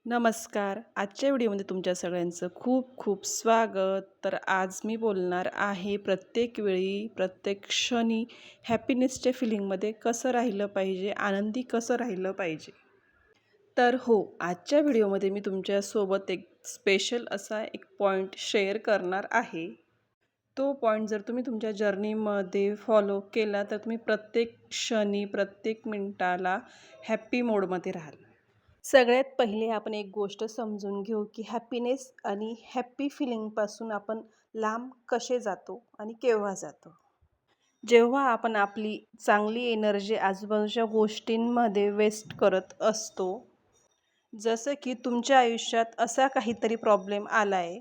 नमस्कार. आजच्या व्हिडिओमध्ये तुमच्या सगळ्यांचं खूप खूप स्वागत. तर आज मी बोलणार आहे प्रत्येक वेळी, प्रत्येक क्षणी हॅपीनेसच्या फीलिंगमध्ये कसं राहिलं पाहिजे, आनंदी कसं राहिलं पाहिजे. तर हो, आजच्या व्हिडिओमध्ये मी तुमच्यासोबत एक स्पेशल असा एक पॉईंट शेअर करणार आहे. तो पॉईंट जर तुम्ही तुमच्या जर्नीमध्ये फॉलो केला तर तुम्ही प्रत्येक क्षणी, प्रत्येक मिनिटाला हॅपी मोडमध्ये राहाल. सगळ्यात पहिले आपण एक गोष्ट समजून घेऊ की हॅपीनेस आणि हॅपी फिलिंगपासून आपण लांब कसे जातो आणि केव्हा जातो. जेव्हा आपण आपली चांगली एनर्जी आजूबाजूच्या गोष्टींमध्ये वेस्ट करत असतो, जसं की तुमच्या आयुष्यात असा काहीतरी प्रॉब्लेम आला आहे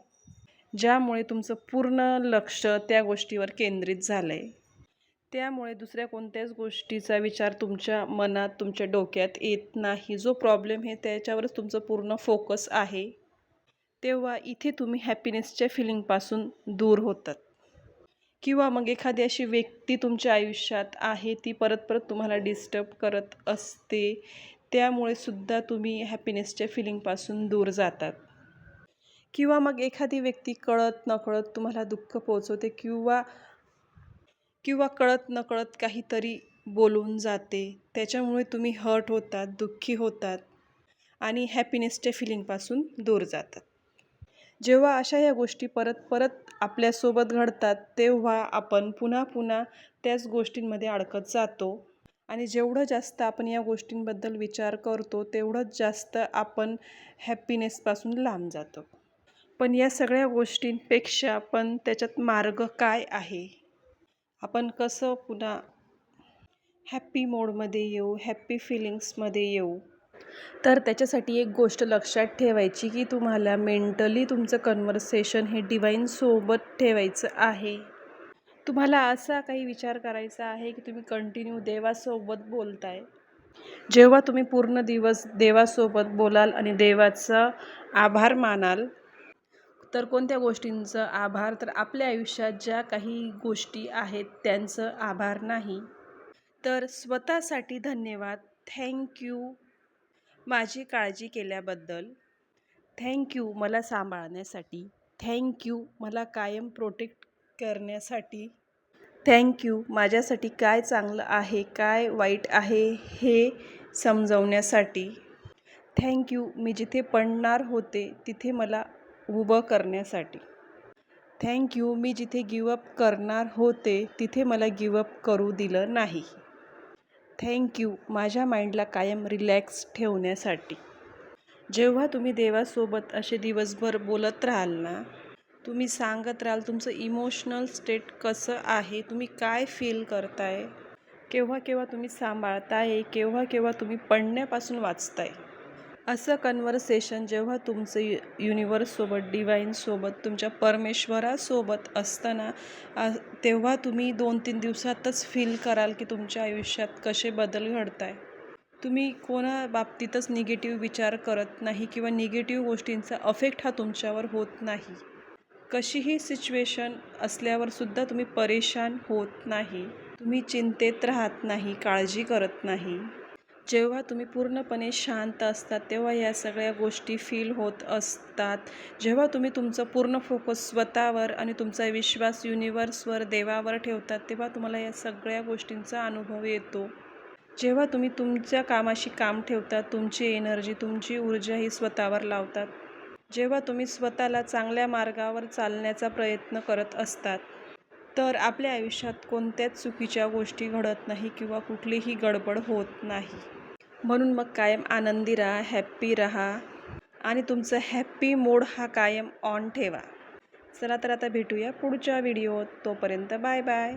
ज्यामुळे तुमचं पूर्ण लक्ष त्या गोष्टीवर केंद्रित झालं आहे, त्यामुळे दुसऱ्या कोणत्याच गोष्टीचा विचार तुमच्या मनात, तुमच्या डोक्यात येत नाही. जो प्रॉब्लेम आहे त्याच्यावरच तुमचं पूर्ण फोकस आहे. तेव्हा इथे तुम्ही हॅपीनेसच्या फिलिंगपासून दूर होतात. किंवा मग एखादी अशी व्यक्ती तुमच्या आयुष्यात आहे, ती परत परत तुम्हाला डिस्टर्ब करत असते. त्यामुळे सुद्धा तुम्ही हॅपीनेसच्या फिलिंगपासून दूर जातात. किंवा मग एखादी व्यक्ती कळत नकळत तुम्हाला दुःख पोहोचवते किंवा किंवा कळत नकळत काहीतरी बोलून जाते. त्याच्यामुळे तुम्ही हर्ट होतात, दुःखी होतात आणि हॅपीनेसच्या फिलिंगपासून दूर जातात. जेव्हा अशा या गोष्टी परत परत आपल्यासोबत घडतात, तेव्हा आपण पुन्हा पुन्हा त्याच गोष्टींमध्ये अडकत जातो आणि जेवढं जास्त आपण या गोष्टींबद्दल विचार करतो, तेवढंच जास्त आपण हॅपीनेसपासून लांब जातो. पण या सगळ्या गोष्टींपेक्षा पण त्याच्यात मार्ग काय आहे? आपण कसं पुन्हा हॅपी मोडमध्ये येऊ, हॅपी फिलिंग्समध्ये येऊ? तर त्याच्यासाठी एक गोष्ट लक्षात ठेवायची की तुम्हाला मेंटली तुमचं कन्व्हर्सेशन हे डिवाईनसोबत ठेवायचं आहे. तुम्हाला असा काही विचार करायचा आहे की तुम्ही कंटिन्यू देवासोबत बोलताय. जेव्हा तुम्ही पूर्ण दिवस देवासोबत बोलाल आणि देवाचा आभार मानाल, तर कोणत्या गोष्टींचं आभार? तर आपल्या आयुष्यात ज्या काही गोष्टी आहेत त्यांचं आभार नाही. तर स्वतःसाठी धन्यवाद, थँक्यू माझी काळजी केल्याबद्दल, थँक्यू मला सांभाळण्यासाठी, थँक्यू मला कायम प्रोटेक्ट करण्यासाठी, थँक्यू माझ्यासाठी काय चांगलं आहे, काय वाईट आहे हे समजवण्यासाठी, थँक्यू मी जिथे पडणार होते तिथे मला उभं करण्यासाठी, थँक्यू मी जिथे गिवअप करणार होते तिथे मला गिवअप करू दिलं नाही, थँक्यू माझ्या माइंडला कायम रिलॅक्स ठेवण्यासाठी. जेव्हा तुम्ही देवासोबत असे दिवसभर बोलत राहाल ना, तुम्ही सांगत राहाल तुमचं इमोशनल स्टेट कसं आहे, तुम्ही काय फील करताय, केव्हा केव्हा तुम्ही सांभाळताय, केव्हा केव्हा तुम्ही पडण्यापासून वाचताय. असं कन्व्हर्सेशन जेव्हा तुमचं युनिवर्ससोबत, डिवाईनसोबत, तुमच्या परमेश्वरासोबत असताना तेव्हा तुम्ही 2-3 दिवसातच फील कराल की तुमच्या आयुष्यात कसे बदल घडत आहे. तुम्ही कोणा बाबतीतच निगेटिव्ह विचार करत नाही किंवा निगेटिव्ह गोष्टींचा अफेक्ट हा तुमच्यावर होत नाही. कशीही सिच्युएशन असल्यावरसुद्धा तुम्ही परेशान होत नाही. तुम्ही चिंतेत राहत नाही, काळजी करत नाही. जेव्हा तुम्ही पूर्णपणे शांत असतात तेव्हा या सगळ्या गोष्टी फील होत असतात. जेव्हा तुम्ही तुमचं पूर्ण फोकस स्वतःवर आणि तुमचा विश्वास युनिवर्सवर, देवावर ठेवतात, तेव्हा तुम्हाला या सगळ्या गोष्टींचा अनुभव येतो. जेव्हा तुम्ही तुमच्या कामाशी काम ठेवतात, तुमची एनर्जी, तुमची ऊर्जा ही स्वतःवर लावतात, जेव्हा तुम्ही स्वतःला चांगल्या मार्गावर चालण्याचा प्रयत्न करत असतात, तर आपल्या आयुष्यात कोणत्याच चुकीच्या गोष्टी घडत नाही किंवा कुठलीही गडबड होत नाही. म्हणून मग कायम आनंदी राहा, हॅप्पी राहा आणि तुमचं हॅप्पी मोड हा कायम ऑन ठेवा. चला तर आता भेटूया पुढच्या व्हिडिओत. तोपर्यंत बाय बाय.